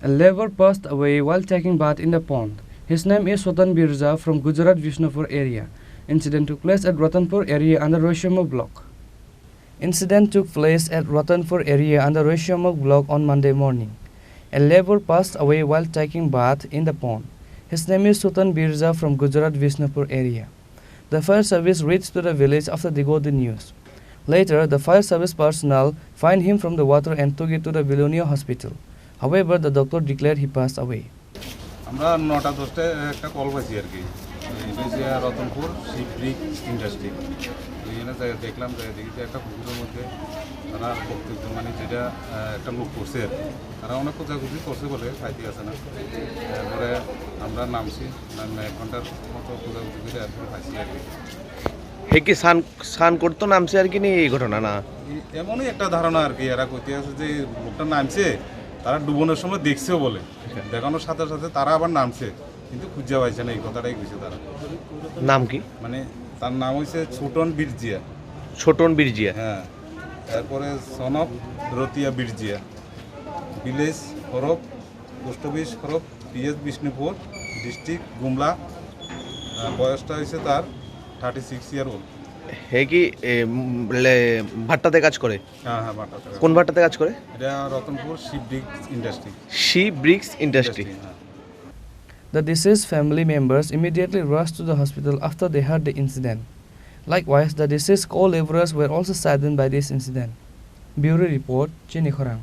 A laborer passed away while taking bath in the pond. His name is Swatan Birja from Gujarat Vishnupur area. Incident took place at Ratanpur area under Roshiyama block. Incident took place at Ratanpur area under Roshiyama block on Monday morning. A laborer passed away while taking bath in the pond. His name is Swatan Birja from Gujarat Vishnupur area. The fire service reached to the village after they got the news. Later, the fire service personnel found him from the water and took it to the Vilonia hospital. However, the doctor declared he passed away. আমরা 9:10টায় একটা call পাইছি আর কি Ratanpur শিবব্রিক industry ওইখানে দেখলাম দেখি যে একটা পুকুরের মধ্যে তারা বক্তব্য মানে যেটা একটা লোক করছে আর তারা অনেক খোঁজাখুঁজি করছে বলে খাইতে আসে না তারপরে আমরা নামছি 1 ঘন্টার মতো খোঁজাখুঁজি করে এরপরে খাইছি আর কি হে কি স্নান করতো নামছে আর কি নি এই ঘটনা না এমনই একটা ধারণা আর কি এরা কইতে আছে যে লোকটা নামছে তারা ডুবনের সময় দেখছেও বলে দেখানোর সাথে সাথে তারা আবার নামছে কিন্তু খুঁজে পাইছে না এই কথাটাই কইছে তারা নাম কি মানে তার নাম হইছে ছোটন বীরজিয়া ছোটন বীরজিয়া হ্যাঁ তারপরে সনব Ratiya Birjia village Kharab post office Kharab P S Bishnupur district Gumla বয়সটা হয়েছে তার 36 ইয়ার ওল্ড হে কি ভাট্টাতে কাজ করে হ্যাঁ হ্যাঁ ভাট্টাতে কোন ভাট্টাতে কাজ করে এটা Ratanpur Shiv bricks industry Shiv bricks industry The deceased family members immediately rushed to the hospital after they heard the incident. Likewise, the deceased co-laborers were also saddened by this incident. Bureau Report, Chini, Khorang.